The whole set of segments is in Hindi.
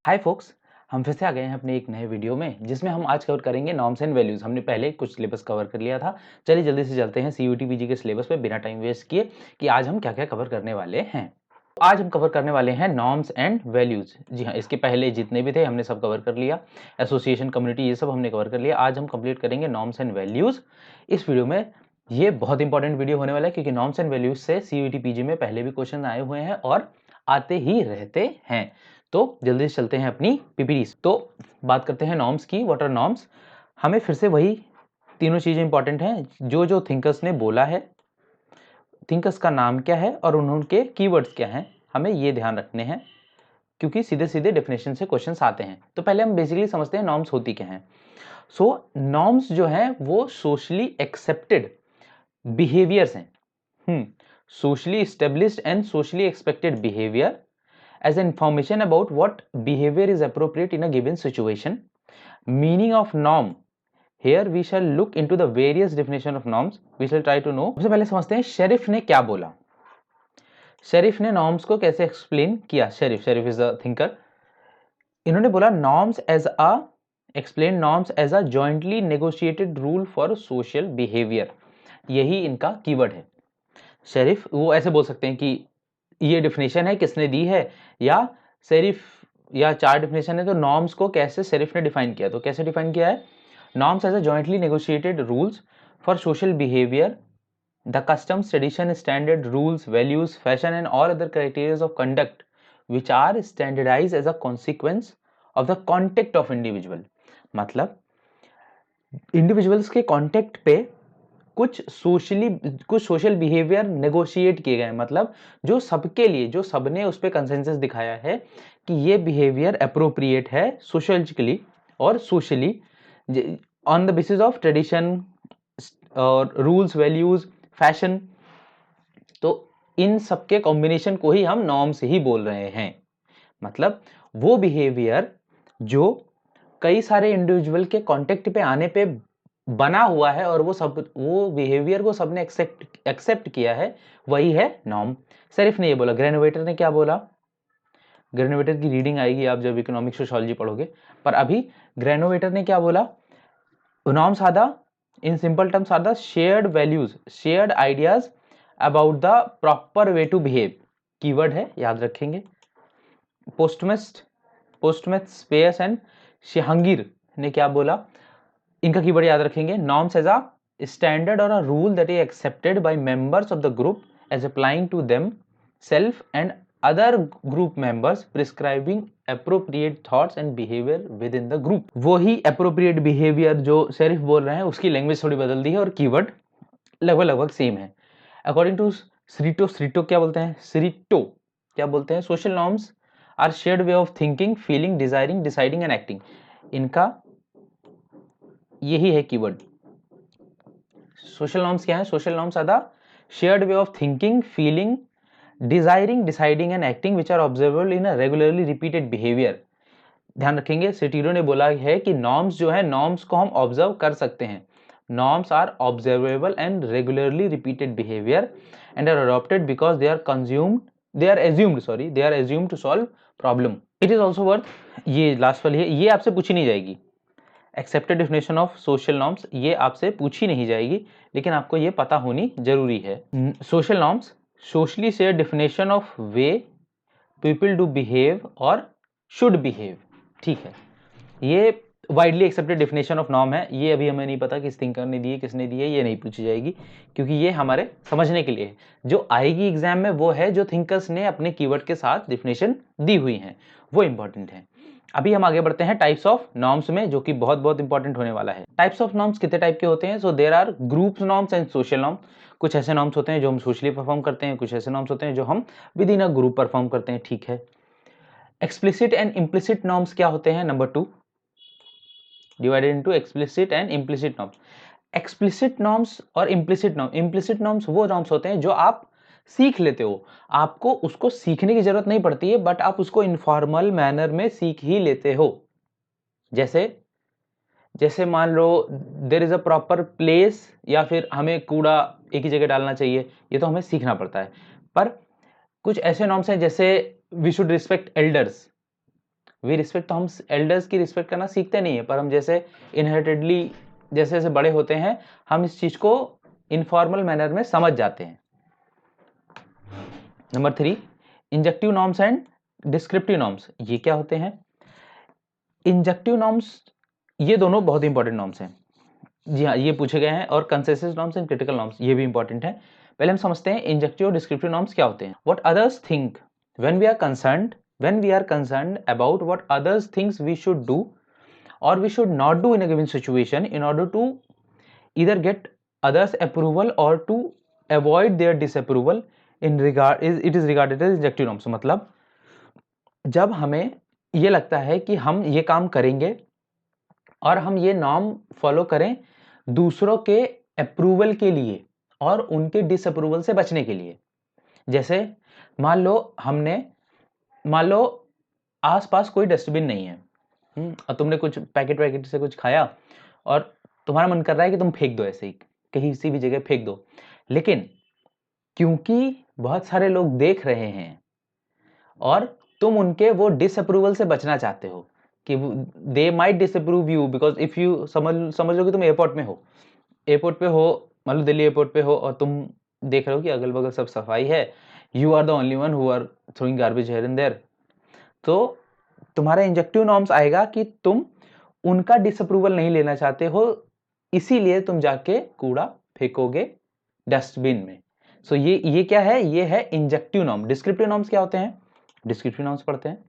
हाय फोक्स, हम फिर से आ गए हैं अपने एक नए वीडियो में जिसमें हम आज कवर करेंगे नॉर्म्स एंड वैल्यूज। हमने पहले कुछ सिलेबस कवर कर लिया था। चलिए जल्दी से चलते हैं सीयूटी पीजी के सिलेबस पे बिना टाइम वेस्ट किए कि आज हम क्या क्या कवर करने वाले हैं। आज हम कवर करने वाले हैं नॉर्म्स एंड वैल्यूज। जी हाँ, इसके पहले जितने भी थे हमने सब कवर कर लिया। एसोसिएशन, कम्युनिटी, ये सब हमने कवर कर लिया। आज हम कंप्लीट करेंगे नॉर्म्स एंड वैल्यूज इस वीडियो में। ये बहुत इंपॉर्टेंट वीडियो होने वाला है क्योंकि नॉर्म्स एंड वैल्यूज से सीयूटी पीजी में पहले भी क्वेश्चन आए हुए हैं और आते ही रहते हैं। तो जल्दी से चलते हैं अपनी पीपीटीज। तो बात करते हैं नॉर्म्स की। What are norms? हमें फिर से वही तीनों चीजें इंपॉर्टेंट हैं जो थिंकर्स ने बोला है, थिंकर्स का नाम क्या है और उनके कीवर्ड्स क्या हैं, हमें ये ध्यान रखने हैं क्योंकि सीधे सीधे डेफिनेशन से क्वेश्चंस आते हैं। तो पहले हम बेसिकली समझते हैं नॉर्म्स होती क्या हैं। सो नॉर्म्स जो हैं वो सोशली एक्सेप्टेड बिहेवियर्स हैं। Socially established and socially expected behaviour as information about what behavior is appropriate in a given situation. Meaning of norm. Here we shall look into the various definition of norms. We shall try to know. सबसे पहले समझते हैं शेरिफ ने क्या बोला। शेरिफ ने नॉर्म्स को कैसे एक्सप्लेन किया। Sherif is a thinker. इन्होंने बोला norms as a explain norms as a jointly negotiated rule for social behaviour. यही इनका कीवर्ड है। शेरिफ वो ऐसे बोल सकते हैं कि ये डिफिनेशन है किसने दी है, या शेरिफ या चार डिफिनेशन है तो नॉर्म्स को कैसे शेरिफ ने डिफाइन किया। तो कैसे डिफाइन किया है? Norms as a jointly negotiated rules for social behaviour, the customs, tradition, standard, rules, values, fashion and all other criterias of conduct which are standardize as a consequence of the contact of individual. मतलब इंडिविजुअल्स के कॉन्टेक्ट पे कुछ सोशल बिहेवियर नेगोशिएट किए गए। मतलब जो सबके लिए, जो सबने उस पर कंसेंसस दिखाया है कि ये बिहेवियर अप्रोप्रिएट है सोशलिकली और socially, on the basis of tradition और रूल्स, वैल्यूज, फैशन। तो इन सबके कॉम्बिनेशन को ही हम नॉर्म्स ही बोल रहे हैं। मतलब वो बिहेवियर जो कई सारे इंडिविजुअल के कांटेक्ट पे आने पे बना हुआ है और वो बिहेवियर को सबने एक्सेप्ट किया है, वही है नॉर्म। सिर्फ ने ये बोला। ग्रेनोवेटर ने क्या बोला? ग्रेनोवेटर की रीडिंग आएगी आप जब इकोनॉमिक सोशियोलॉजी पढ़ोगे, पर अभी ग्रेनोवेटर ने क्या बोला? Norms are the, in simple terms, are the shared values, shared ideas about the proper way to behave. Keyword है, याद रखेंगे। पोस्टमेस्ट स्पेयस एंड शेहंगीर ने क्या बोला? इनका कीवर्ड याद रखेंगे। नॉर्म्स एज अ स्टैंडर्ड और a rule that is accepted by members of the group as applying to them self and other group members, prescribing appropriate thoughts and behaviour within the group. वो ही अप्रोप्रिएट बिहेवियर जो शेरिफ बोल रहे हैं उसकी लैंग्वेज थोड़ी बदल दी है और कीवर्ड लगभग लगभग सेम है। अकॉर्डिंग टू श्रीटो क्या बोलते हैं? श्रीटो क्या बोलते हैं? Social norms are shared way of thinking, feeling, desiring, deciding and acting. इनका यही है कीवर्ड। सोशल नॉर्म्स क्या है? Social norms are the shared way of thinking, feeling, desiring, deciding and acting which are observable in a regularly repeated behaviour. ध्यान रखेंगे, सेटिरो ने बोला है कि नॉर्म्स जो है, नॉर्म्स को हम ऑब्जर्व कर सकते हैं। Norms are observable and regularly repeated behaviour and are adopted because they are assumed to solve problem. It is also worth, ये लास्ट वाली है, ये आपसे पूछी नहीं जाएगी। Accepted definition of social norms, ये आपसे पूछी नहीं जाएगी, लेकिन आपको ये पता होनी जरूरी है। Social norms, socially share definition of way people do behave और शुड बिहेव। ठीक है, ये widely accepted definition of norm है। ये अभी हमें नहीं पता किस थिंकर ने दी है, किसने दी है, ये नहीं पूछी जाएगी क्योंकि ये हमारे समझने के लिए है। जो आएगी एग्जाम में वो है जो थिंकर्स ने अपने कीवर्ड के साथ डेफिनेशन दी हुई है, वो इंपॉर्टेंट है। अभी हम आगे बढ़ते हैं टाइप्स ऑफ नॉर्म्स में, जो कि बहुत बहुत इंपॉर्टेंट होने वाला है। टाइप्स ऑफ नॉर्म्स कितने टाइप के होते हैं? So there are group norms and social norm. कुछ ऐसे नॉर्म्स होते हैं जो हम सोशली परफॉर्म करते हैं, कुछ ऐसे नॉर्म्स होते हैं जो हम with in a group perform करते हैं। ठीक है। एक्सप्लिसिट एंड इम्प्लिसिट नॉर्म्स क्या होते हैं? Number 2, divided into explicit and implicit norms. Explicit norms और इम्प्लिसिट नॉर्म्स वो नॉर्म्स होते हैं जो आप सीख लेते हो, आपको उसको सीखने की जरूरत नहीं पड़ती है, बट आप उसको इनफॉर्मल मैनर में सीख ही लेते हो। जैसे जैसे मान लो there is a proper place, या फिर हमें कूड़ा एक ही जगह डालना चाहिए, ये तो हमें सीखना पड़ता है। पर कुछ ऐसे नॉर्म्स हैं जैसे we should respect elders, we respect, तो हम एल्डर्स की रिस्पेक्ट करना सीखते नहीं है, पर हम जैसे इनहेरिटेडली जैसे जैसे बड़े होते हैं हम इस चीज को इनफॉर्मल मैनर में समझ जाते हैं। Number 3, injective norms and descriptive norms. ये क्या होते हैं? इंजेक्टिव नॉर्म्स ये दोनों बहुत इंपॉर्टेंट नॉर्म्स हैं। जी हाँ, ये पूछे गए हैं। और consensus norms and critical norms ये भी इंपॉर्टेंट है। पहले हम समझते हैं इंजेक्टिव और डिस्क्रिप्टिव नॉर्म्स क्या होते हैं। What others think when we are concerned about what others thinks we should do or we should not do in a given situation in order to either get others approval or to avoid their disapproval in regard it is regarded as injective norms। मतलब जब हमें ये लगता है कि हम ये काम करेंगे और हम ये नॉर्म फॉलो करें दूसरों के अप्रूवल के लिए और उनके डिसअप्रूवल से बचने के लिए। जैसे मान लो आसपास कोई डस्टबिन नहीं है और तुमने कुछ पैकेट से कुछ खाया और तुम्हारा मन कर रहा है कि तुम फेंक दो, ऐसे ही कहीं किसी भी जगह फेंक दो, लेकिन क्योंकि बहुत सारे लोग देख रहे हैं और तुम उनके वो डिसअप्रूवल से बचना चाहते हो कि they might disapprove you, because if you समझ लो कि तुम एयरपोर्ट पे हो, मान लो दिल्ली एयरपोर्ट पे हो और तुम देख रहे हो कि अगल बगल सब सफाई है, you are the only one who are throwing garbage here and there, तो तुम्हारा इंजेक्टिव नॉर्म्स आएगा कि तुम उनका डिसअप्रूवल नहीं लेना चाहते हो, इसीलिए तुम जाके कूड़ा फेंकोगे डस्टबिन में। सो ये क्या है? ये है इंजेक्टिव नॉर्म। डिस्क्रिप्टिव नॉर्म्स क्या होते हैं? डिस्क्रिप्टिव नॉर्म्स पढ़ते हैं।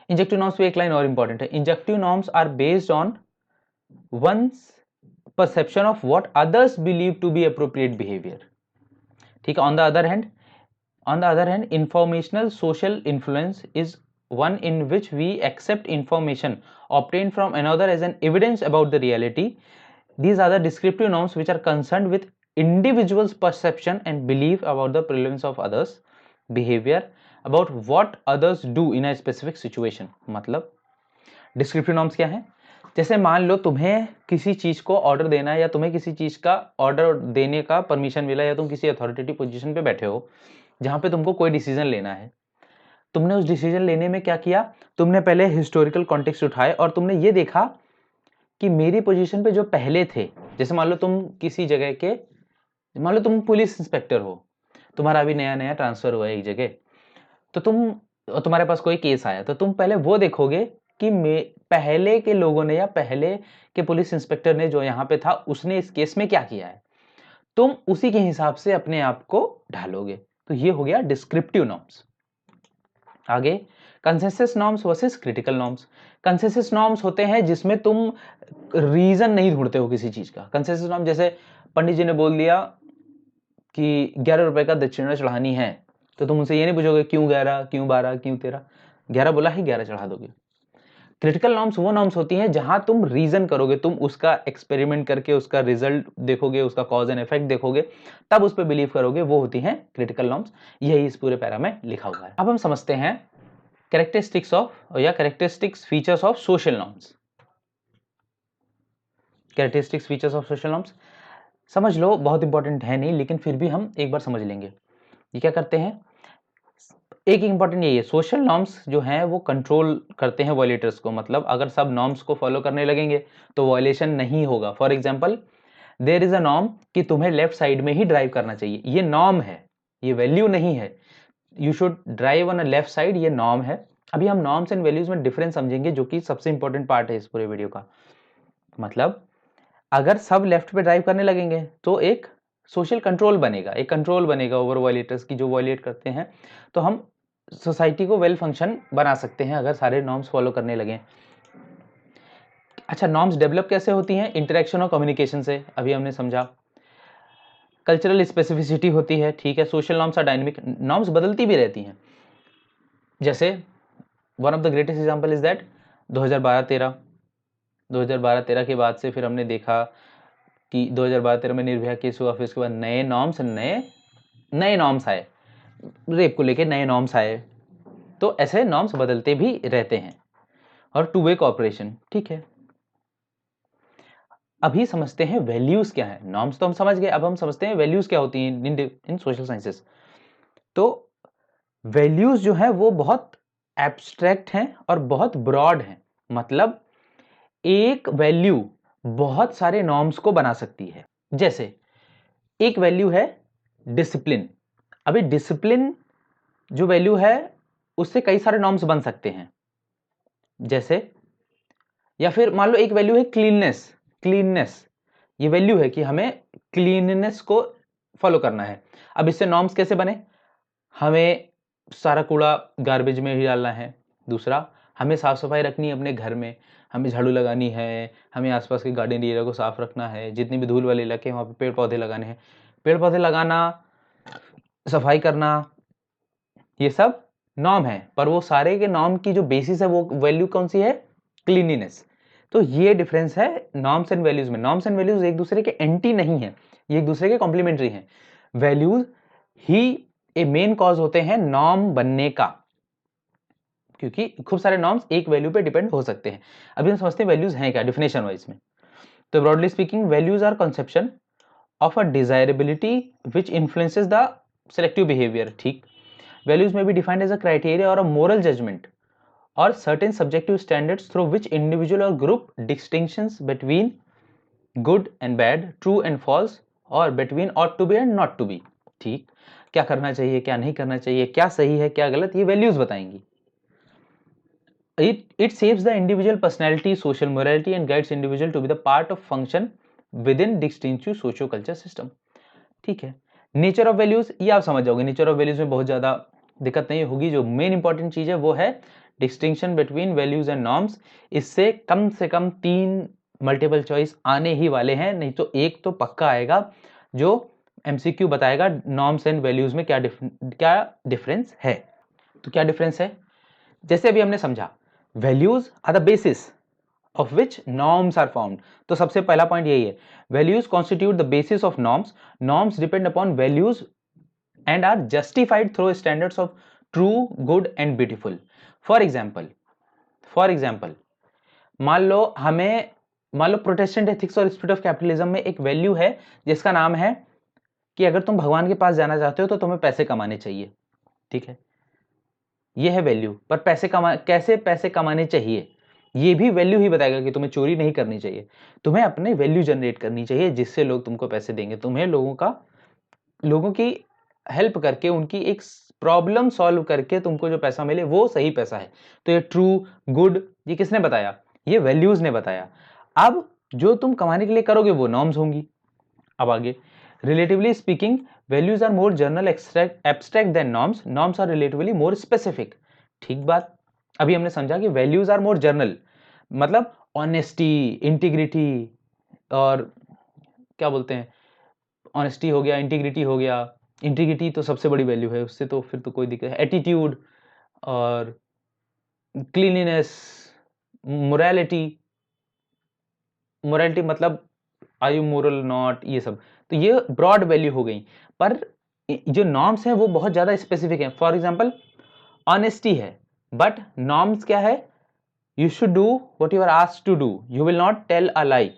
इंजेक्टिव नॉर्म्स पे एक लाइन और इंपॉर्टेंट है। Injunctive norms are based on one's perception of what others believe to be appropriate behaviour. ठीक है। On the other hand informational social influence is one in which we accept information obtained from another as an evidence about the reality. These are the descriptive norms which are concerned with individuals' perception and belief about the prevalence of others' behavior, about what others do in a specific situation। मतलब डिस्क्रिप्टिव नॉर्म्स क्या है? जैसे मान लो तुम्हें किसी चीज को ऑर्डर देना है या तुम्हें किसी चीज का ऑर्डर देने का परमिशन मिला या तुम किसी अथॉरिटेटिव पोजीशन पे बैठे हो जहां पे तुमको कोई डिसीजन लेना है। तुमने उस डिसीजन लेने में क्या किया? तुमने पहले हिस्टोरिकल कॉन्टेक्स्ट उठाए और तुमने ये देखा कि मेरी पोजीशन पे जो पहले थे, जैसे मान लो तुम किसी जगह के, मान लो तुम पुलिस इंस्पेक्टर हो, तुम्हारा अभी नया नया ट्रांसफर हुआ है एक जगह, तो तुम्हारे पास कोई केस आया तो तुम पहले वो देखोगे कि पहले के लोगों ने या पहले के पुलिस इंस्पेक्टर ने जो यहाँ पे था उसने इस केस में क्या किया है, तुम उसी के हिसाब से अपने आप को ढालोगे। तो ये हो गया डिस्क्रिप्टिव नॉर्म्स। आगे consensus norms versus critical norms. Consensus norms होते हैं जिसमें तुम रीजन नहीं ढूंढते हो किसी चीज का। कंसेंसस नॉर्म जैसे पंडित जी ने बोल दिया कि 11 रुपए का दक्षिणा चढ़ानी है, तो तुम उनसे ये नहीं पूछोगे क्यों 11, क्यों 12, क्यों 13, 11 बोला ही 11 चढ़ा दोगे। क्रिटिकल नॉर्म्स वो नॉर्म्स होती हैं जहां तुम रीजन करोगे, तुम उसका एक्सपेरिमेंट करके उसका रिजल्ट देखोगे, उसका कॉज एंड इफेक्ट देखोगे, तब उस पर बिलीव करोगे, वो होती हैं क्रिटिकल नॉर्म्स। यही इस पूरे पैरा में लिखा हुआ है। अब हम समझते हैं characteristics features of social norms. Characteristics features of social norms समझ लो, बहुत इंपॉर्टेंट है नहीं, लेकिन फिर भी हम एक बार समझ लेंगे। ये क्या करते हैं? एक इंपॉर्टेंट यही है, सोशल नॉर्म्स जो हैं वो कंट्रोल करते हैं वायलेटर्स को। मतलब अगर सब नॉर्म्स को फॉलो करने लगेंगे तो वायलेशन नहीं होगा। For example there is a norm कि तुम्हें लेफ्ट साइड में ही ड्राइव करना चाहिए, ये नॉर्म है, ये वैल्यू नहीं है। You should drive on a left side, ये नॉर्म है। अभी हम नॉर्म्स एंड वैल्यूज में डिफरेंस समझेंगे, जो कि सबसे इंपॉर्टेंट पार्ट है इस पूरे वीडियो का। मतलब अगर सब लेफ्ट पे ड्राइव करने लगेंगे तो एक सोशल कंट्रोल बनेगा, एक कंट्रोल बनेगा ओवर वायलेटर्स की जो वायलेट करते हैं, तो हम सोसाइटी को वेल फंक्शन बना सकते हैं अगर सारे नॉर्म्स फॉलो करने लगे। अच्छा, नॉर्म्स डेवलप कैसे होती हैं? इंटरेक्शन और कम्युनिकेशन से, अभी हमने समझा। कल्चरल स्पेसिफिसिटी होती है, ठीक है। Social norms are dynamic, norms बदलती भी रहती हैं। जैसे one of the greatest example is that 2012-13 के बाद से फिर हमने देखा कि 2012-13 में निर्भया केस हुआ, फिर उसके बाद नए नॉर्म्स आए, रेप को लेके नए नॉर्म्स आए। तो ऐसे नॉर्म्स बदलते भी रहते हैं। और टू वे कोऑपरेशन, ठीक है। अभी समझते हैं वैल्यूज क्या है। नॉर्म्स तो हम समझ गए, अब हम समझते हैं वैल्यूज क्या होती हैं इन सोशल साइंसेस। तो वैल्यूज जो है वो बहुत एब्स्ट्रैक्ट हैं और बहुत ब्रॉड हैं। मतलब एक वैल्यू बहुत सारे नॉर्म्स को बना सकती है। जैसे एक वैल्यू है डिसिप्लिन। अभी डिसिप्लिन जो वैल्यू है उससे कई सारे नॉर्म्स बन सकते हैं। जैसे या फिर मान लो एक वैल्यू है क्लीननेस। क्लीननेस ये वैल्यू है कि हमें क्लीननेस को फॉलो करना है। अब इससे नॉर्म्स कैसे बने? हमें सारा कूड़ा गार्बेज में ही डालना है। दूसरा, हमें साफ सफाई रखनी है अपने घर में, हमें झाड़ू लगानी है, हमें आसपास के गार्डन एरिया को साफ रखना है, जितनी भी धूल वाले इलाके हैं वहाँ पे पेड़ पौधे लगाने हैं। पेड़ पौधे लगाना, सफाई करना, ये सब नॉर्म है। पर वो सारे के नॉर्म की जो बेसिस है वो वैल्यू कौन सी है? क्लीनिनेस। तो ये डिफरेंस है नॉर्म्स एंड वैल्यूज में। नॉर्म्स एंड वैल्यूज एक दूसरे के एंटी नहीं है, ये एक दूसरे के कॉम्प्लीमेंट्री हैं। वैल्यूज ही ए मेन कॉज होते हैं नॉर्म बनने का, क्योंकि खूब सारे नॉर्म्स एक वैल्यू पे डिपेंड हो सकते हैं। अभी हम समझते हैं वैल्यूज हैं क्या डिफिनेशन वाइज में। तो broadly speaking, values are conception of a desirability which influences the selective behaviour. ठीक, values may be defined as a criteria और a moral judgement or certain subjective standards through which individual or group distinctions between good and bad, true and false, or between ought to be and not to be। ठीक, क्या करना चाहिए, क्या नहीं करना चाहिए, क्या सही है, क्या गलत, ये वैल्यूज बताएंगी। It shapes the individual personality, social morality and guides individual to be the part of function within distinctive socio-culture system। ठीक है, नेचर ऑफ वैल्यूज ये आप समझ जाओगे। नेचर ऑफ वैल्यूज में बहुत ज्यादा दिक्कत नहीं होगी। जो मेन इंपॉर्टेंट चीज है वो है distinction between values and norms. इससे कम से कम 3 मल्टीपल चॉइस आने ही वाले हैं, नहीं तो एक तो पक्का आएगा जो एमसीक्यू बताएगा नॉर्म्स एंड वैल्यूज में क्या डिफरेंस है। तो क्या डिफरेंस है? जैसे अभी हमने समझा, values are the basis of which norms are found। तो सबसे पहला पॉइंट यही है, values constitute the basis of norms। norms depend upon values and are justified through standards of true, good and beautiful। for example मान लो प्रोटेस्टेंट एथिक्स और स्पिरिट ऑफ कैपिटलिज्म में एक वैल्यू है जिसका नाम है कि अगर तुम भगवान के पास जाना चाहते हो तो तुम्हें पैसे कमाने चाहिए। ठीक है, ये है वैल्यू। पर कैसे पैसे कमाने चाहिए ये भी वैल्यू ही बताएगा कि तुम्हें चोरी नहीं करनी चाहिए, तुम्हें अपने वैल्यू जनरेट करनी चाहिए जिससे लोग तुमको पैसे देंगे। तुम्हें लोगों की हेल्प करके, उनकी एक प्रॉब्लम सॉल्व करके तुमको जो पैसा मिले वो सही पैसा है। तो ये ट्रू, गुड, ये किसने बताया? ये वैल्यूज ने बताया। अब जो तुम कमाने के लिए करोगे वो नॉर्म्स होंगी। अब आगे, relatively speaking values are more general abstract than norms. Norms are relatively more specific. ठीक बात, अभी हमने समझा कि वैल्यूज आर मोर जनरल, मतलब ऑनेस्टी, इंटीग्रिटी और क्या बोलते हैं, ऑनेस्टी हो गया, इंटीग्रिटी हो गया। इंटीग्रिटी तो सबसे बड़ी वैल्यू है, उससे तो फिर तो कोई दिक्कत है। एटीट्यूड और क्लीनिनेस, मोरालिटी। मोरालिटी मतलब आर यू मोरल नॉट, ये सब तो ये ब्रॉड वैल्यू हो गई। पर जो नॉर्म्स हैं वो बहुत ज्यादा स्पेसिफिक हैं। फॉर एग्जांपल ऑनेस्टी है, बट नॉर्म्स क्या है? You should do what you are asked to do, you will not tell a lie.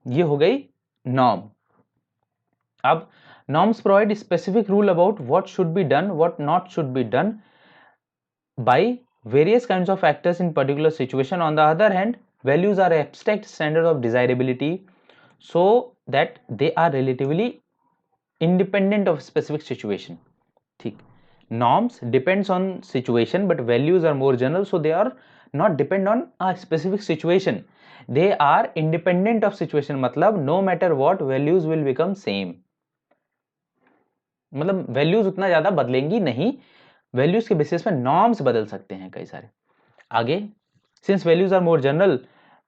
ये हो गई नॉर्म। अब norms provide specific rule about what should be done, what not should be done by various kinds of factors in particular situation। on the other hand, values are abstract standards of desirability so that they are relatively independent of specific situation। ठीक, norms depends on situation but values are more general, so they are not depend on a specific situation, they are independent of situation। मतलब no matter what values will become same। मतलब वैल्यूज उतना ज्यादा बदलेंगी नहीं, वैल्यूज के बेसिस पे नॉर्म्स बदल सकते हैं कई सारे। आगे, since values are more general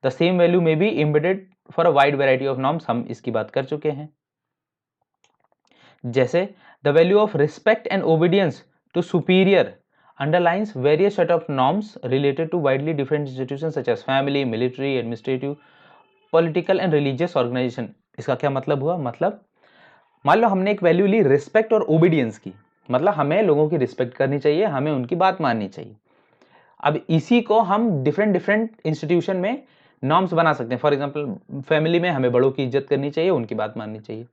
the same value may be embedded for a wide variety of norms. हम इसकी बात कर चुके हैं। जैसे the value of respect and obedience to superior underlines various set of norms related to widely different institutions such as family, military, administrative, political and religious organisation. इसका क्या मतलब हुआ? मतलब मान लो हमने एक वैल्यू ली रिस्पेक्ट और ओबीडियंस की, मतलब हमें लोगों की रिस्पेक्ट करनी चाहिए, हमें उनकी बात माननी चाहिए। अब इसी को हम डिफरेंट इंस्टीट्यूशन में नॉर्म्स बना सकते हैं। फॉर एग्जांपल फैमिली में हमें बड़ों की इज्जत करनी चाहिए, उनकी बात माननी चाहिए।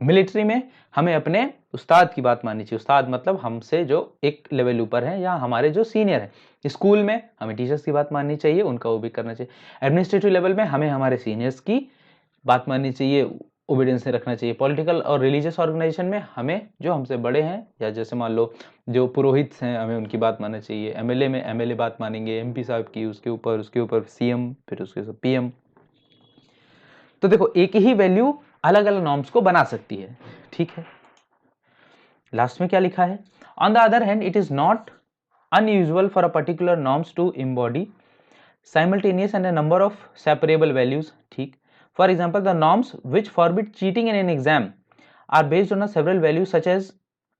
मिलिट्री में हमें अपने उस्ताद की बात माननी चाहिए। उस्ताद मतलब हमसे जो एक लेवल ऊपर है या हमारे जो सीनियर है। स्कूल में हमें टीचर्स की बात माननी चाहिए, उनका वो भी करना चाहिए। एडमिनिस्ट्रेटिव लेवल में हमें हमारे सीनियर्स की बात माननी चाहिए, ओबीडियंस से रखना चाहिए। पॉलिटिकल और रिलीजियस ऑर्गेनाइजेशन में हमें जो हमसे बड़े हैं या जैसे मान लो जो पुरोहित हैं, हमें उनकी बात मानना चाहिए। एमएलए में एमएलए बात मानेंगे, एमपी साहब की, उसके ऊपर सीएम, फिर उसके ऊपर पीएम। तो देखो एक ही वैल्यू अलग अलग नॉर्म्स को बना सकती है, ठीक है। लास्ट में क्या लिखा है, on the other hand it is not unusual for a particular norms to embody simultaneous and a number of separable values, ठीक। For example, the norms which forbid cheating in an exam are based on a several values such as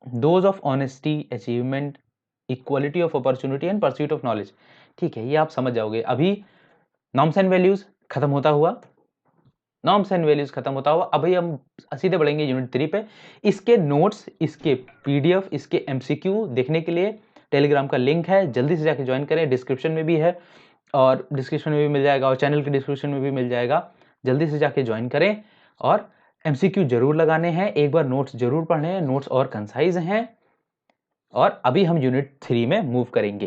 those of honesty, achievement, equality of opportunity and pursuit of knowledge, ठीक है। ये आप समझ जाओगे। अभी नॉर्म्स एंड वैल्यूज खत्म होता हुआ, नॉर्म्स एंड वैल्यूज खत्म होता हुआ, अभी हम सीधे बढ़ेंगे यूनिट 3 पे। इसके नोट्स, इसके पीडीएफ, इसके एमसीक्यू देखने के लिए टेलीग्राम का लिंक है, जल्दी से जाके ज्वाइन करें। डिस्क्रिप्शन में भी है और डिस्क्रिप्शन में भी मिल जाएगा और चैनल के डिस्क्रिप्शन में भी मिल जाएगा। जल्दी से जाके ज्वाइन करें और एमसीक्यू जरूर लगाने हैं, एक बार नोट्स जरूर पढ़ने हैं, नोट्स और कंसाइज हैं। और अभी हम यूनिट 3 में मूव करेंगे।